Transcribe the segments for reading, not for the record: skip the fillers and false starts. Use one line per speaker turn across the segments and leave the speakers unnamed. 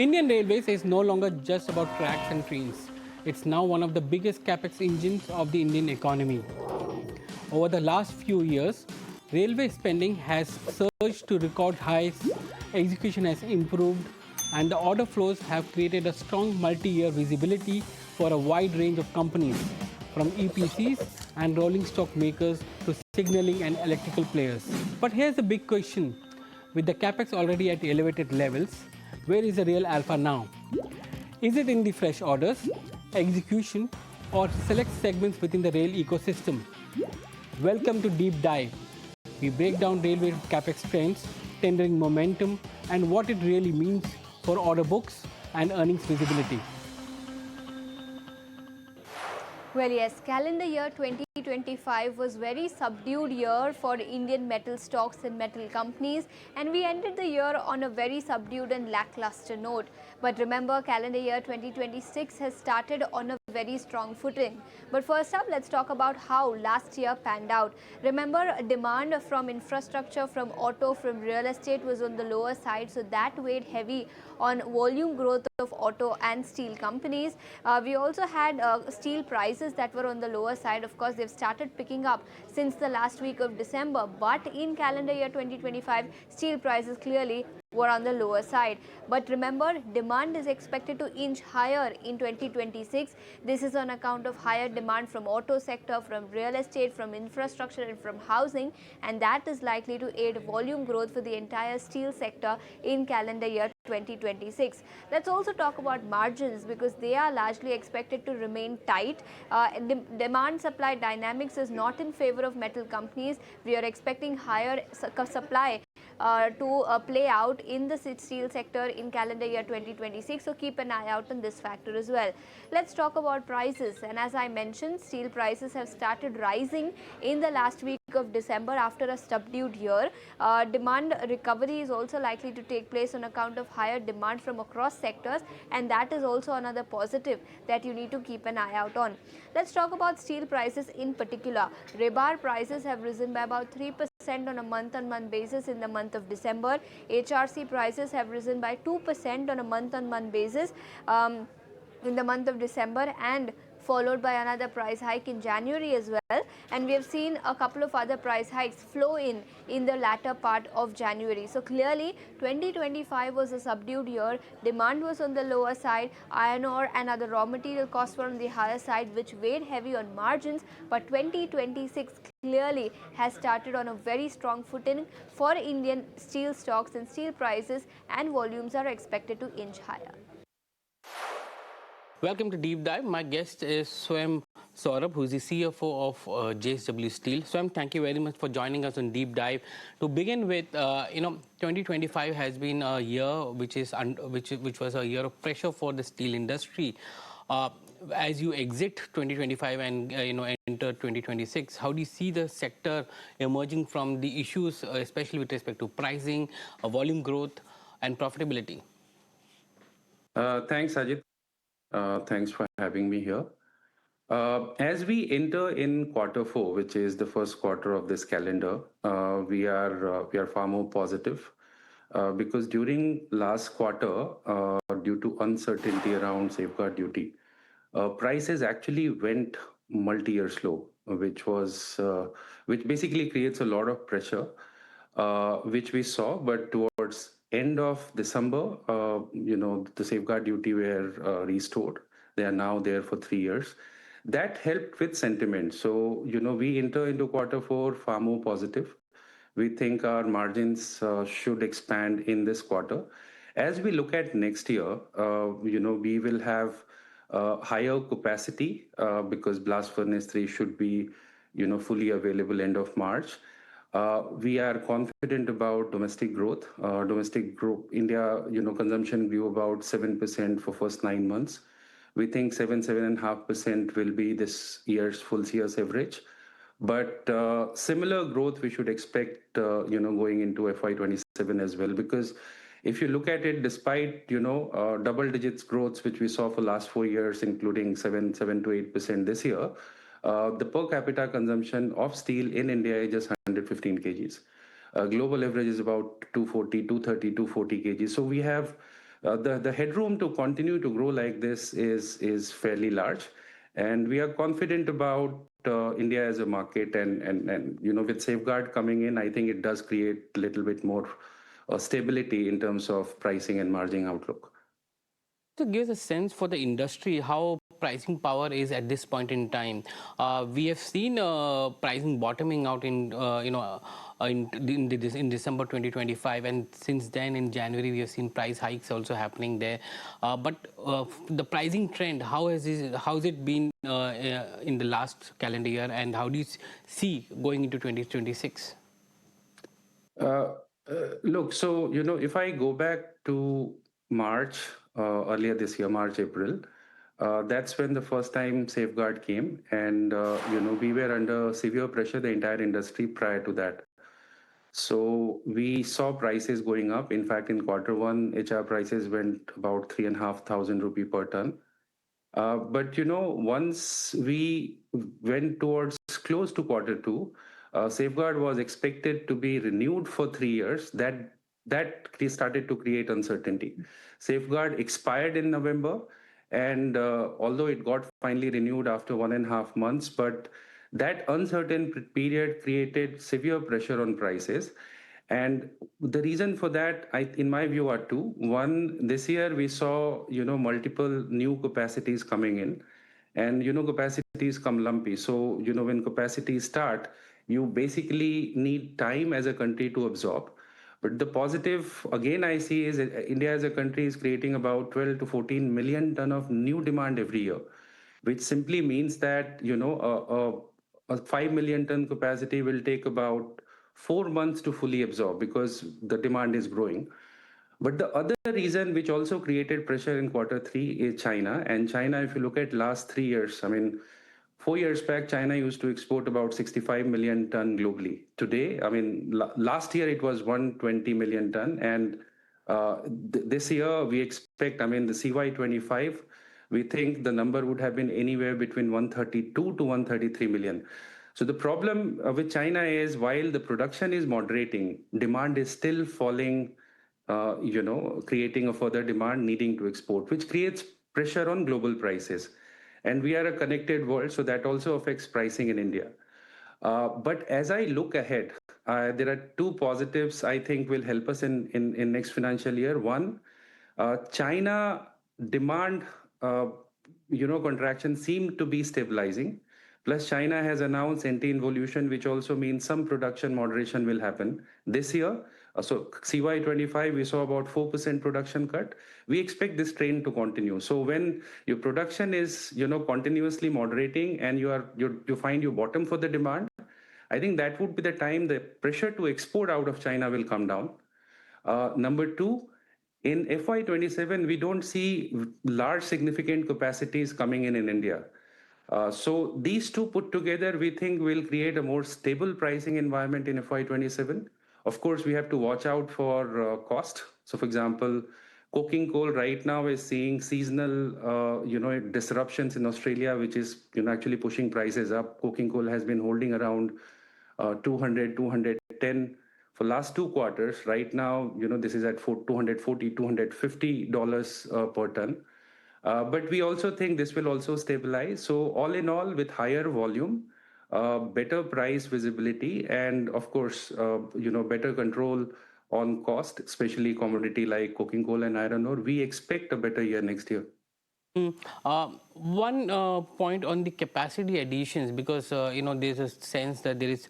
Indian Railways is no longer just about tracks and trains. It's now one of the biggest capex engines of the Indian economy. Over the last few years, railway spending has surged to record highs, execution has improved, and the order flows have created a strong multi-year visibility for a wide range of companies, from EPCs and rolling stock makers to signaling and electrical players. But here's the big question. With the capex already at elevated levels, where is the real alpha now? Is it in the fresh orders, execution, or select segments within the rail ecosystem? Welcome to Deep Dive. We break down railway capex trends, tendering momentum, and what it really means for order books and earnings visibility.
Well, yes, calendar year 2025 was very subdued year for Indian metal stocks and metal companies, and we ended the year on a very subdued and lackluster note. But remember, calendar year 2026 has started on a very strong footing. But first up, let's talk about how last year panned out. Remember, demand from infrastructure, from auto, from real estate was on the lower side, so that weighed heavy on volume growth of auto and steel companies. We also had steel prices that were on the lower side. Of course, they've started picking up since the last week of December, but in calendar year 2025, steel prices clearly were on the lower side. But remember, demand is expected to inch higher in 2026. This is on account of higher demand from auto sector, from real estate, from infrastructure and from housing, and that is likely to aid volume growth for the entire steel sector in calendar year 2026. Let's also talk about margins, because they are largely expected to remain tight. Demand supply dynamics is not in favor of metal companies. We are expecting higher supply to play out in the steel sector in calendar year 2026, so keep an eye out on this factor as well. Let's talk about prices, and as I mentioned, steel prices have started rising in the last week of December after a subdued year. Demand recovery is also likely to take place on account of higher demand from across sectors, and that is also another positive that you need to keep an eye out on. Let's talk about steel prices in particular. Rebar prices have risen by about 3% on a month-on-month basis in the month of December. HRC prices have risen by 2% on a month-on-month basis in the month of December, and followed by another price hike in January as well, and we have seen a couple of other price hikes flow in the latter part of January. So clearly 2025 was a subdued year. Demand was on the lower side, iron ore and other raw material costs were on the higher side, which weighed heavy on margins. But 2026 clearly has started on a very strong footing for Indian steel stocks, and steel prices and volumes are expected to inch higher.
Welcome to Deep Dive. My guest is Swayam Saurabh, who is the CFO of JSW Steel. Swayam, thank you very much for joining us on Deep Dive. To begin with, 2025 has been a year which was a year of pressure for the steel industry. As you exit 2025 and enter 2026, how do you see the sector emerging from the issues, especially with respect to pricing, volume growth, and profitability?
Thanks, Ajit. Thanks for having me here. As we enter in quarter four, which is the first quarter of this calendar, we are far more positive because during last quarter, due to uncertainty around safeguard duty, prices actually went multi-year slow, which basically creates a lot of pressure, which we saw. But towards end of December, the safeguard duty were restored. They are now there for 3 years. That helped with sentiment. So, we enter into quarter four far more positive. We think our margins should expand in this quarter. As we look at next year, we will have higher capacity because Blast Furnace 3 should be, fully available end of March. We are confident about domestic growth. India, consumption grew about 7% for first 9 months. We think 7.5% will be this year's full year's average. But similar growth we should expect, going into FY27 as well. Because if you look at it, despite, double digits growths, which we saw for last 4 years, including 7 to 8% this year, the per capita consumption of steel in India is just 115 kgs. Global average is about 230, 240 kgs. So we have the headroom to continue to grow like this is fairly large, and we are confident about India as a market, and with safeguard coming in, I think it does create a little bit more stability in terms of pricing and margin outlook.
To give us a sense for the industry, how pricing power is at this point in time. We have seen pricing bottoming out in December 2025, and since then in January we have seen price hikes also happening there. But the pricing trend, how's it been in the last calendar year, and how do you see going into 2026?
Uh, Look, so if I go back to March, earlier this year, March, April, that's when the first time safeguard came, and we were under severe pressure, the entire industry prior to that. So we saw prices going up. In fact, in quarter one, HR prices went about 3,500 rupee per ton. But once we went towards close to quarter two, safeguard was expected to be renewed for 3 years. That started to create uncertainty. Safeguard expired in November, and although it got finally renewed after 1.5 months, but that uncertain period created severe pressure on prices. And the reason for that, in my view, are two. One, this year we saw, multiple new capacities coming in, and capacities come lumpy. So, when capacities start, you basically need time as a country to absorb. But the positive, again, I see is India as a country is creating about 12 to 14 million ton of new demand every year, which simply means that, a 5 million ton capacity will take about 4 months to fully absorb because the demand is growing. But the other reason which also created pressure in quarter three is China. And China, if you look at last 3 years, I mean, 4 years back, China used to export about 65 million ton globally. Today, I mean, last year it was 120 million ton. And this year we expect, I mean, the CY25, we think the number would have been anywhere between 132 to 133 million. So the problem with China is while the production is moderating, demand is still falling, creating a further demand needing to export, which creates pressure on global prices. And we are a connected world, so that also affects pricing in India. But as I look ahead, there are two positives I think will help us in next financial year. One, China demand, contraction seem to be stabilizing. Plus, China has announced anti-involution, which also means some production moderation will happen this year. So CY25, we saw about 4% production cut. We expect this trend to continue. So when your production is, continuously moderating and you find your bottom for the demand, I think that would be the time the pressure to export out of China will come down. Number two, in FY27, we don't see large significant capacities coming in India. So these two put together, we think will create a more stable pricing environment in FY27. Of course, we have to watch out for cost. So, for example, coking coal right now is seeing seasonal, disruptions in Australia, which is actually pushing prices up. Coking coal has been holding around 200, 210 for last 2 quarters. Right now, this is at 240, $250 per ton. But we also think this will also stabilize. So all in all, with higher volume, better price visibility, and of course, better control on cost, especially commodity like coking coal and iron ore, we expect a better year next year.
One point on the capacity additions, because there's a sense that there's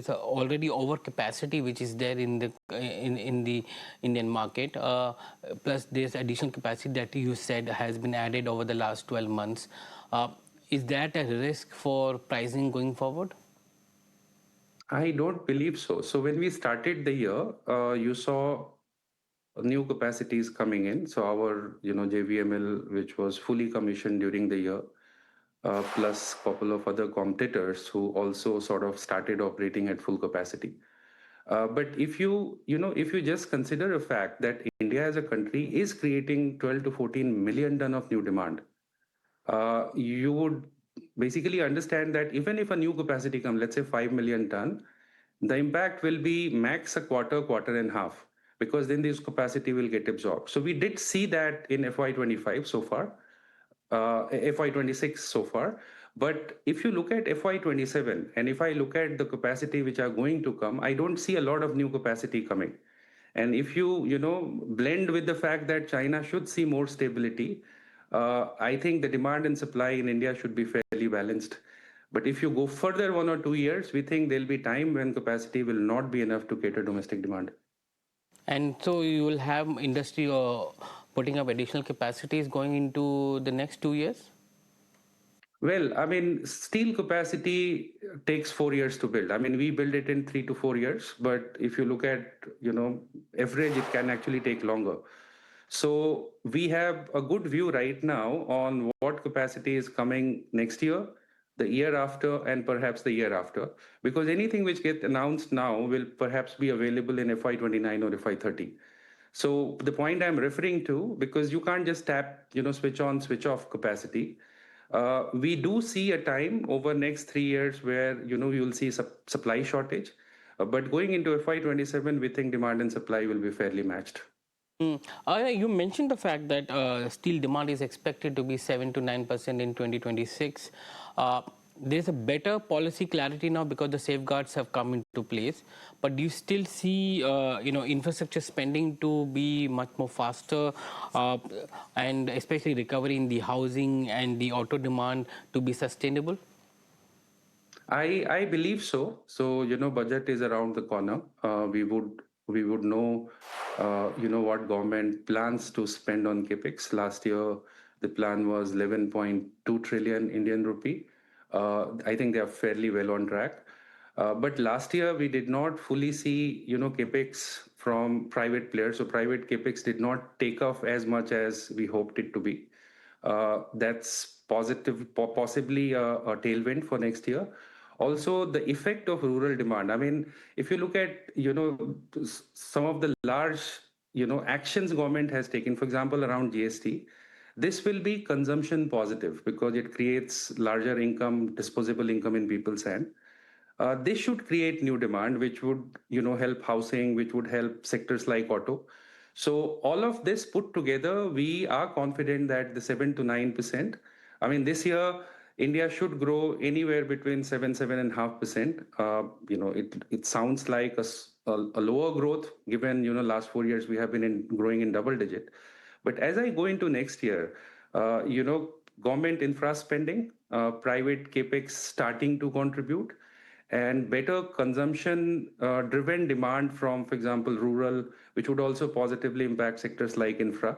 already overcapacity which is there in the Indian market. Plus, there's additional capacity that you said has been added over the last 12 months. Is that a risk for pricing going forward?
I don't believe so. So when we started the year, you saw new capacities coming in. So our, JVML, which was fully commissioned during the year, plus couple of other competitors who also sort of started operating at full capacity. But if you just consider a fact that India as a country is creating 12 to 14 million ton of new demand, you would basically understand that even if a new capacity comes, let's say 5 million ton, the impact will be max a quarter, quarter and a half. because then this capacity will get absorbed. So we did see that in FY25 so far, FY26 so far. But if you look at FY27 and if I look at the capacity which are going to come, I don't see a lot of new capacity coming. And if you blend with the fact that China should see more stability, I think the demand and supply in India should be fairly balanced. But if you go further 1 or 2 years, we think there'll be time when capacity will not be enough to cater domestic demand.
And so you will have industry putting up additional capacities going into the next 2 years?
Well, I mean, steel capacity takes 4 years to build. I mean, we build it in 3 to 4 years, but if you look at average, it can actually take longer. So we have a good view right now on what capacity is coming next year, the year after, and perhaps the year after, because anything which gets announced now will perhaps be available in FY29 or FY30. So the point I'm referring to, because you can't just switch on, switch off capacity. We do see a time over next 3 years where you'll see supply shortage. But going into FY27, we think demand and supply will be fairly matched.
You mentioned the fact that steel demand is expected to be 7 to 9% in 2026. There's a better policy clarity now because the safeguards have come into place. But do you still see, infrastructure spending to be much more faster, and especially recovery in the housing and the auto demand to be sustainable?
I believe so. So budget is around the corner. We would know what government plans to spend on capex. Last year, the plan was 11.2 trillion Indian rupee. I think they are fairly well on track. But last year we did not fully see capex from private players. So private capex did not take off as much as we hoped it to be. That's positive, possibly a tailwind for next year. Also, the effect of rural demand. I mean, if you look at some of the large actions government has taken, for example, around GST, this will be consumption positive because it creates larger income, disposable income in people's hand. This should create new demand, which would help housing, which would help sectors like auto. So all of this put together, we are confident that the 7 to 9%. I mean, this year India should grow anywhere between 7.5%. It sounds like a lower growth given last 4 years we have been growing in double digit. But as I go into next year, government infra spending, private capex starting to contribute, and better consumption driven demand from, for example, rural, which would also positively impact sectors like infra,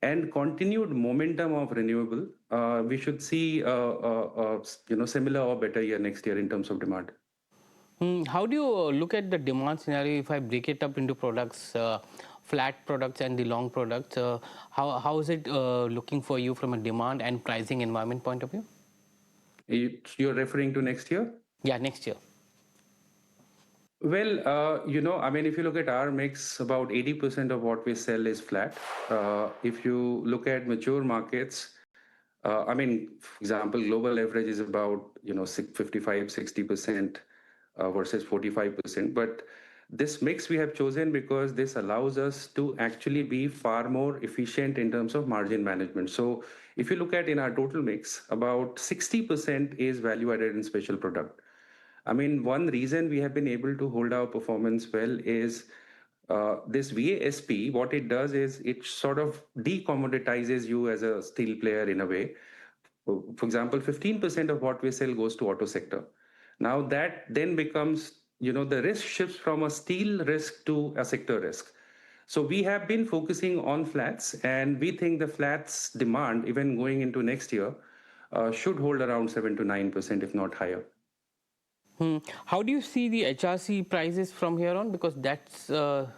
and continued momentum of renewable, we should see similar or better year next year in terms of demand.
How do you look at the demand scenario if I break it up into products, flat products and the long products? How is it looking for you from a demand and pricing environment point of view?
You're referring to next year?
Yeah, next year.
Well, I mean, if you look at our mix, about 80% of what we sell is flat. If you look at mature markets, I mean, for example, global average is about 55, 60% versus 45%. But this mix we have chosen because this allows us to actually be far more efficient in terms of margin management. So if you look at in our total mix, about 60% is value added in special product. I mean, one reason we have been able to hold our performance well is this VASP. What it does is it sort of decommoditizes you as a steel player in a way. For example, 15% of what we sell goes to auto sector. Now that then becomes, the risk shifts from a steel risk to a sector risk. So we have been focusing on flats, and we think the flats demand, even going into next year, should hold around 7 to 9%, if not higher.
How do you see the HRC prices from here on? Because that's that's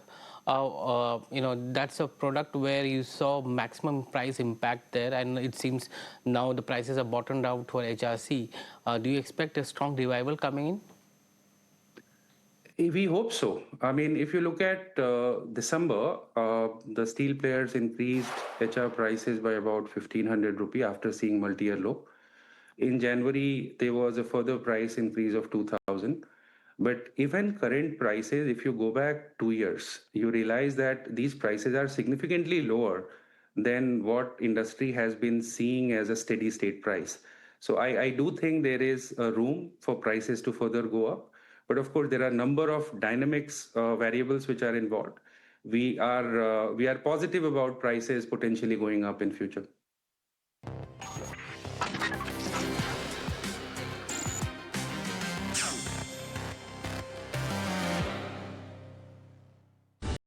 a product where you saw maximum price impact there, and it seems now the prices are bottomed out for HRC. Do you expect a strong revival coming in?
We hope so. I mean, if you look at December, the steel players increased HR prices by about 1,500 rupee after seeing multi-year low. In January, there was a further price increase of 2,000. But even current prices, if you go back 2 years, you realize that these prices are significantly lower than what industry has been seeing as a steady state price. So I do think there is a room for prices to further go up. But of course, there are a number of dynamics variables which are involved. We are positive about prices potentially going up in future.